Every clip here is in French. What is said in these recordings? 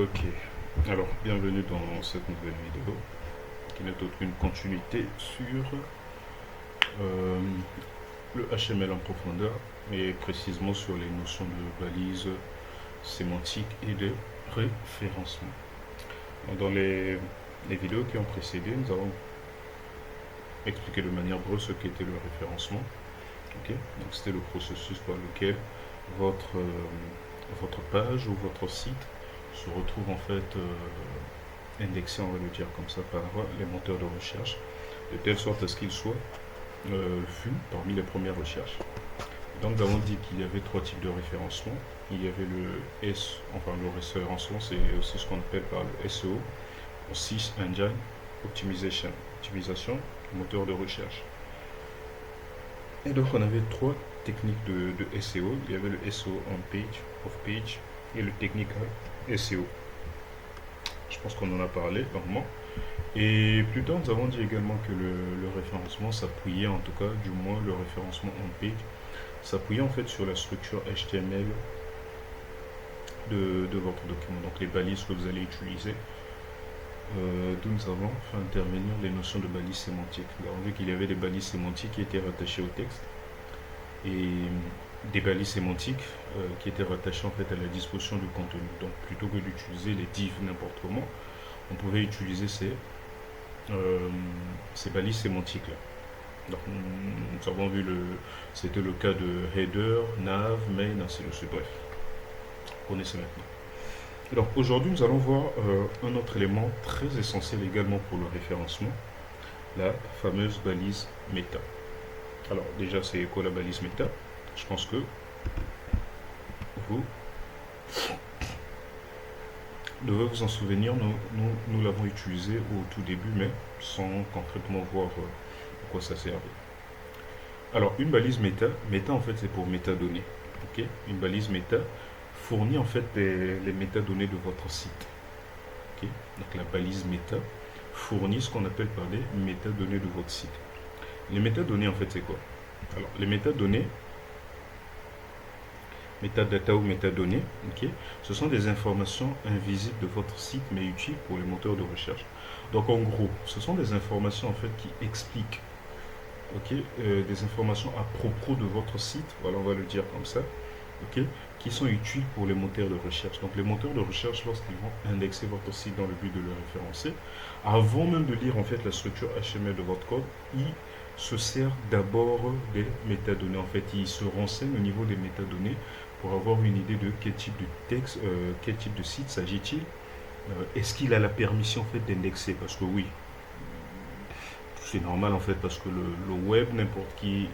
Ok, alors bienvenue dans cette nouvelle vidéo qui n'est autre qu'une continuité sur euh, le HTML en profondeur et précisément sur les notions de balises sémantiques et de référencement. Dans les vidéos qui ont précédé, nous avons expliqué de manière brève ce qu'était le référencement. Ok, donc c'était le processus par lequel votre, votre page ou votre site se retrouve en fait indexé, on va le dire comme ça, par les moteurs de recherche, de telle sorte à ce qu'il soit vu parmi les premières recherches. Donc nous avons dit qu'il y avait trois types de référencement. Il y avait le référencement, c'est aussi ce qu'on appelle par le SEO, Search Engine Optimization, optimisation moteur de recherche. Et donc on avait trois techniques de SEO. Il y avait le SEO on page, off page et le technical SEO. Je pense qu'on en a parlé longuement. Et plus tard, nous avons dit également que le référencement s'appuyait, en tout cas, du moins le référencement on page, s'appuyait en fait sur la structure HTML de votre document, donc les balises que vous allez utiliser. D'où nous avons fait intervenir les notions de balises sémantiques. Nous avons vu qu'il y avait des balises sémantiques qui étaient rattachées au texte et des balises sémantiques qui étaient rattachées en fait à la disposition du contenu. Donc plutôt que d'utiliser les divs n'importe comment, on pouvait utiliser ces balises sémantiques là. Donc, nous avons vu c'était le cas de header, nav, main, ainsi de suite. Bref, vous connaissez maintenant. Alors aujourd'hui, nous allons voir un autre élément très essentiel également pour le référencement, la fameuse balise méta. Alors déjà, c'est quoi la balise méta? Je pense que vous devez vous en souvenir, nous l'avons utilisé au tout début, mais sans concrètement voir à quoi ça servait. Alors, une balise méta, en fait c'est pour métadonnées. Ok, une balise méta fournit en fait les métadonnées de votre site. Ok, donc la balise méta fournit ce qu'on appelle par les métadonnées de votre site. Les métadonnées en fait c'est quoi? Alors, les métadonnées, métadata ou métadonnées, ok, ce sont des informations invisibles de votre site mais utiles pour les moteurs de recherche. Donc en gros, ce sont des informations en fait qui expliquent, ok, des informations à propos de votre site, voilà, on va le dire comme ça, ok, qui sont utiles pour les moteurs de recherche. Donc les moteurs de recherche, lorsqu'ils vont indexer votre site dans le but de le référencer, avant même de lire en fait la structure HTML de votre code, ils se servent d'abord des métadonnées. En fait, ils se renseignent au niveau des métadonnées pour avoir une idée de quel type de texte, quel type de site s'agit-il. Est-ce qu'il a la permission en fait d'indexer? Parce que oui, c'est normal en fait, parce que le web, n'importe qui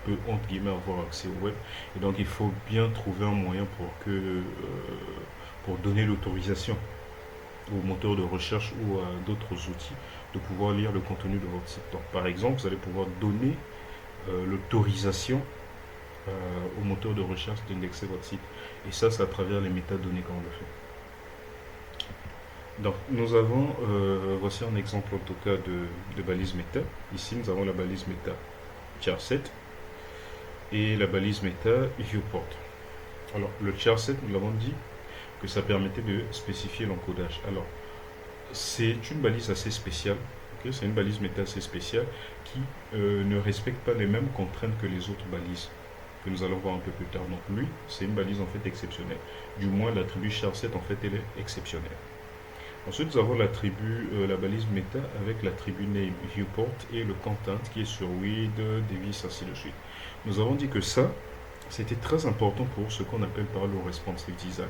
peut entre guillemets avoir accès au web, et donc il faut bien trouver un moyen pour donner l'autorisation au moteur de recherche ou à d'autres outils de pouvoir lire le contenu de votre site. Donc par exemple, vous allez pouvoir donner l'autorisation au moteur de recherche d'indexer votre site, et ça c'est à travers les métadonnées qu'on le fait. Donc nous avons, voici un exemple en tout cas de balise méta. Ici nous avons la balise méta char7 et la balise méta viewport. Alors le char7, nous l'avons dit que ça permettait de spécifier l'encodage. Alors c'est une balise assez spéciale, okay, c'est une balise méta assez spéciale qui ne respecte pas les mêmes contraintes que les autres balises que nous allons voir un peu plus tard. Donc lui, c'est une balise en fait exceptionnelle. Du moins l'attribut char7 en fait elle est exceptionnelle. Ensuite, nous avons l'attribut, la balise méta avec l'attribut name viewport et le content qui est sur with, device, ainsi de suite. Nous avons dit que ça, c'était très important pour ce qu'on appelle par le responsive design.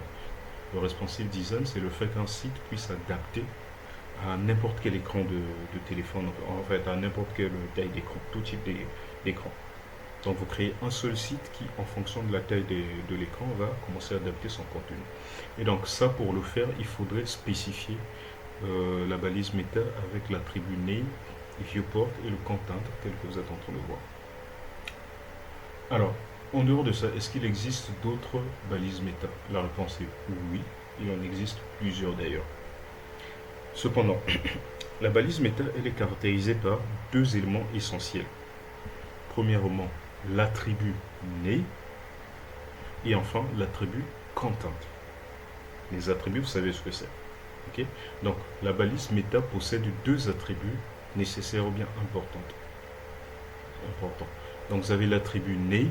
Le responsive design, c'est le fait qu'un site puisse s'adapter à n'importe quel écran de téléphone, en fait à n'importe quelle taille d'écran, tout type d'écran. Donc vous créez un seul site qui, en fonction de la taille de l'écran, va commencer à adapter son contenu. Et donc ça, pour le faire, il faudrait spécifier la balise méta avec l'attribut name, viewport et le content tel que vous êtes en train de voir. Alors, en dehors de ça, est-ce qu'il existe d'autres balises méta? La réponse est oui, il en existe plusieurs d'ailleurs. Cependant, la balise méta, elle est caractérisée par deux éléments essentiels. Premièrement, l'attribut name et enfin l'attribut content. Les attributs, vous savez ce que c'est. Okay? Donc, la balise méta possède deux attributs nécessaires ou bien importants. Donc, vous avez l'attribut name,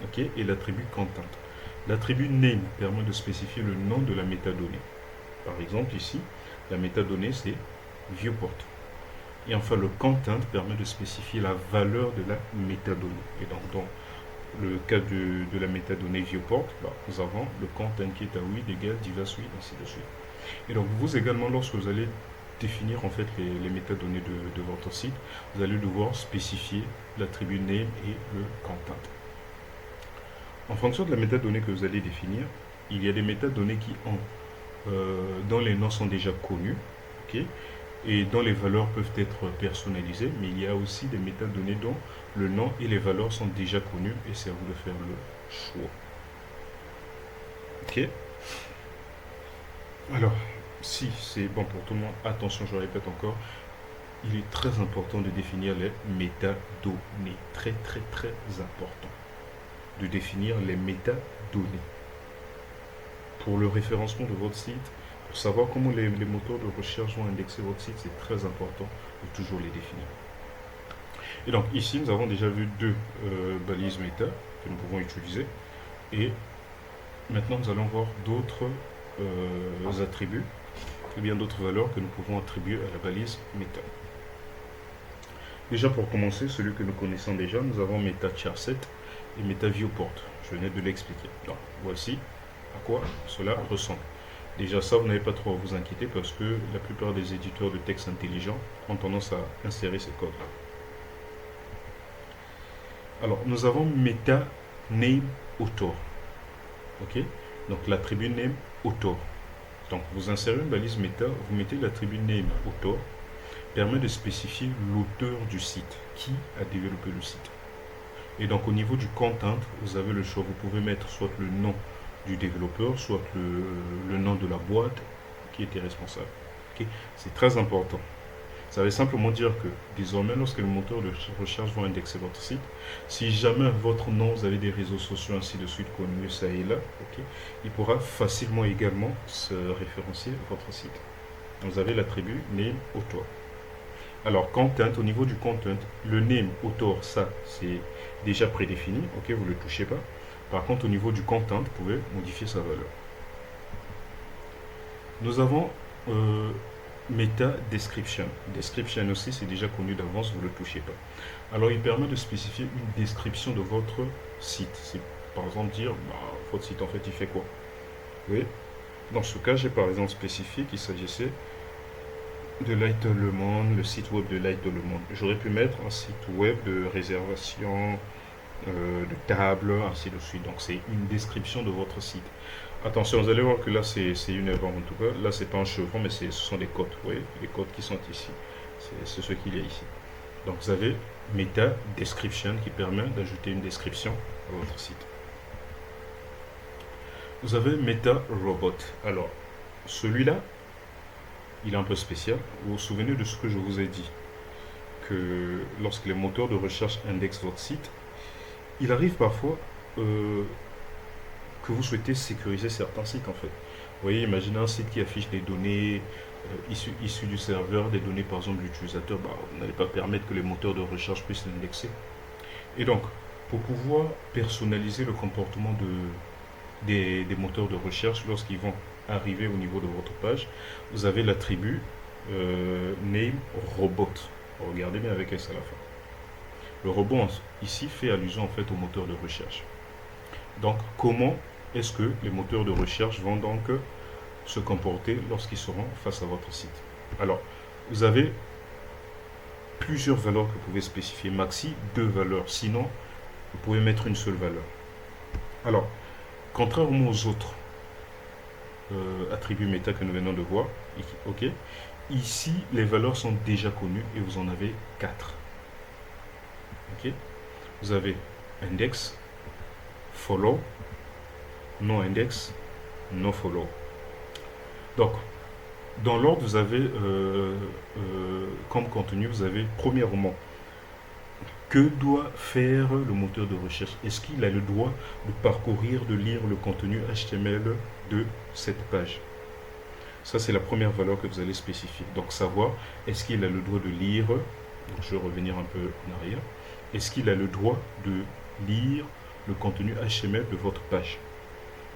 okay, et l'attribut content. L'attribut name permet de spécifier le nom de la métadonnée. Par exemple, ici, la métadonnée, c'est viewport. Et enfin, le content permet de spécifier la valeur de la métadonnée. Et donc, dans le cas de la métadonnée viewport, nous avons le content qui est à with égale device with, ainsi de suite. Et donc, vous également, lorsque vous allez définir en fait les métadonnées de votre site, vous allez devoir spécifier l'attribut name et le content. En fonction de la métadonnée que vous allez définir, il y a des métadonnées qui ont, dont les noms sont déjà connus, okay, et dont les valeurs peuvent être personnalisées, mais il y a aussi des métadonnées dont le nom et les valeurs sont déjà connus, et c'est à vous de faire le choix. Ok. Alors, si c'est bon pour tout le monde, attention, je répète encore, il est très important de définir les métadonnées. Très, très, très important de définir les métadonnées. Pour le référencement de votre site, pour savoir comment les moteurs de recherche vont indexer votre site, c'est très important de toujours les définir. Et donc ici, nous avons déjà vu deux balises méta que nous pouvons utiliser. Et maintenant, nous allons voir d'autres attributs, ou bien d'autres valeurs que nous pouvons attribuer à la balise méta. Déjà pour commencer, celui que nous connaissons déjà, nous avons méta charset et méta viewport. Je venais de l'expliquer. Donc voici à quoi cela ressemble. Déjà ça, vous n'avez pas trop à vous inquiéter parce que la plupart des éditeurs de texte intelligents ont tendance à insérer ces codes-là. Alors, nous avons meta name author. Ok? Donc, l'attribut name author. Donc, vous insérez une balise méta, vous mettez l'attribut name author, permet de spécifier l'auteur du site, qui a développé le site. Et donc, au niveau du content, vous avez le choix. Vous pouvez mettre soit le nom du développeur, soit le nom de la boîte qui était responsable. Okay? C'est très important. Ça veut simplement dire que désormais, lorsque le moteur de recherche va indexer votre site, si jamais votre nom, vous avez des réseaux sociaux ainsi de suite connus ça et là, okay, il pourra facilement également se référencier votre site. Vous avez l'attribut name author. Alors content, au niveau du content, le name author, ça c'est déjà prédéfini, ok, vous ne le touchez pas. Par contre, au niveau du content, vous pouvez modifier sa valeur. Nous avons Meta Description. Description aussi, c'est déjà connu d'avance, vous ne le touchez pas. Alors, il permet de spécifier une description de votre site. C'est par exemple dire, votre site en fait, il fait quoi? Oui. Dans ce cas, j'ai par exemple spécifié qu'il s'agissait de Light Le Monde, le site web de Light Le Monde. J'aurais pu mettre un site web de réservation, de table, ainsi de suite. Donc, c'est une description de votre site. Attention, vous allez voir que là, c'est une erreur en tout cas. Là, c'est pas un chevron, mais ce sont des codes. Vous voyez, les codes qui sont ici. C'est ce qu'il y a ici. Donc, vous avez Meta Description qui permet d'ajouter une description à votre site. Vous avez Meta Robot. Alors, celui-là, il est un peu spécial. Vous vous souvenez de ce que je vous ai dit, que lorsque les moteurs de recherche indexent votre site, il arrive parfois que vous souhaitez sécuriser certains sites en fait. Vous voyez, imaginez un site qui affiche des données issues du serveur, des données par exemple de l'utilisateur, vous n'allez pas permettre que les moteurs de recherche puissent l'indexer. Et donc, pour pouvoir personnaliser le comportement des moteurs de recherche lorsqu'ils vont arriver au niveau de votre page, vous avez l'attribut name robot. Regardez bien avec S à la fin. Le robot ici fait allusion en fait au moteur de recherche. Donc, comment est-ce que les moteurs de recherche vont donc se comporter lorsqu'ils seront face à votre site? Alors, vous avez plusieurs valeurs que vous pouvez spécifier. Maxi, 2 valeurs. Sinon, vous pouvez mettre une seule valeur. Alors, contrairement aux autres attributs méta que nous venons de voir, ok, ici, les valeurs sont déjà connues et vous en avez 4. Ok, vous avez index, follow, no index, no follow. Donc, dans l'ordre, vous avez comme contenu, vous avez premièrement Que doit faire le moteur de recherche? Est-ce qu'il a le droit de parcourir, de lire le contenu HTML de cette page? Ça, c'est la première valeur que vous allez spécifier. Donc, savoir, est-ce qu'il a le droit de lire, donc je vais revenir un peu en arrière, est-ce qu'il a le droit de lire le contenu HTML de votre page?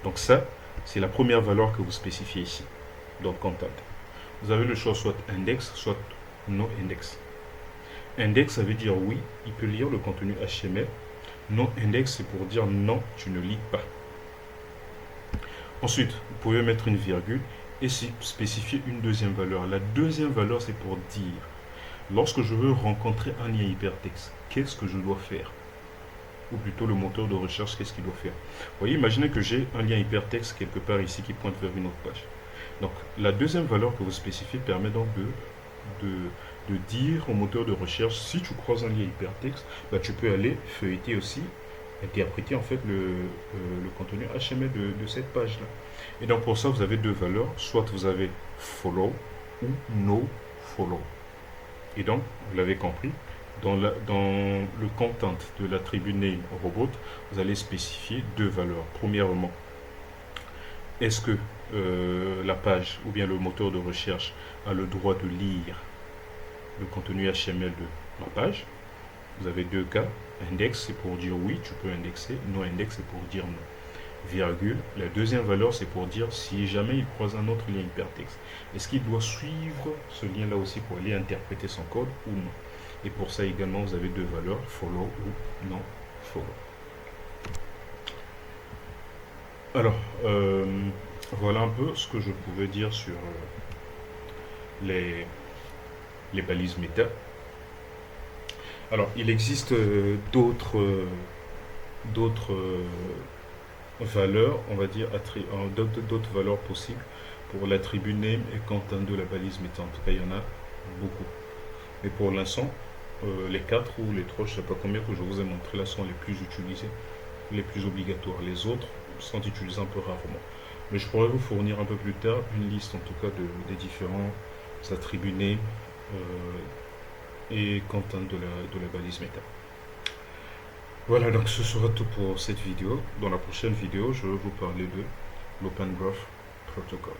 Donc ça, c'est la première valeur que vous spécifiez ici, dans content. Vous avez le choix soit index, soit non index. Index, ça veut dire oui, il peut lire le contenu HTML. Non index, c'est pour dire non, tu ne lis pas. Ensuite, vous pouvez mettre une virgule et spécifier une deuxième valeur. La deuxième valeur, c'est pour dire, lorsque je veux rencontrer un lien hypertexte, qu'est-ce que je dois faire? Ou plutôt le moteur de recherche, qu'est-ce qu'il doit faire? Vous voyez, imaginez que j'ai un lien hypertexte quelque part ici qui pointe vers une autre page. Donc, la deuxième valeur que vous spécifiez permet donc de dire au moteur de recherche, si tu croises un lien hypertexte, bah, tu peux aller feuilleter aussi, interpréter en fait le contenu HTML de cette page-là. Et donc pour ça, vous avez deux valeurs, soit vous avez follow ou no follow. Et donc, vous l'avez compris, dans le content de l'attribut name robot, vous allez spécifier deux valeurs. Premièrement, est-ce que la page ou bien le moteur de recherche a le droit de lire le contenu HTML de ma page? Vous avez deux cas. Index, c'est pour dire oui, tu peux indexer. No index, c'est pour dire non. Virgule. La deuxième valeur, c'est pour dire si jamais il croise un autre lien hypertexte, est-ce qu'il doit suivre ce lien-là aussi pour aller interpréter son code ou non? Et pour ça également, vous avez deux valeurs, follow ou non follow. Alors, voilà un peu ce que je pouvais dire sur les balises méta. Alors, il existe d'autres valeurs, on va dire, d'autres valeurs possibles pour l'attribut name et content de la balise méta. En tout cas, il y en a beaucoup. Mais pour l'instant, les 4 ou les 3, je ne sais pas combien que je vous ai montré là, sont les plus utilisés, les plus obligatoires. Les autres sont utilisés un peu rarement. Mais je pourrais vous fournir un peu plus tard une liste, en tout cas, des différents attributs name et content de la balise méta. Voilà, donc ce sera tout pour cette vidéo. Dans la prochaine vidéo, je vais vous parler de l'Open Graph Protocol.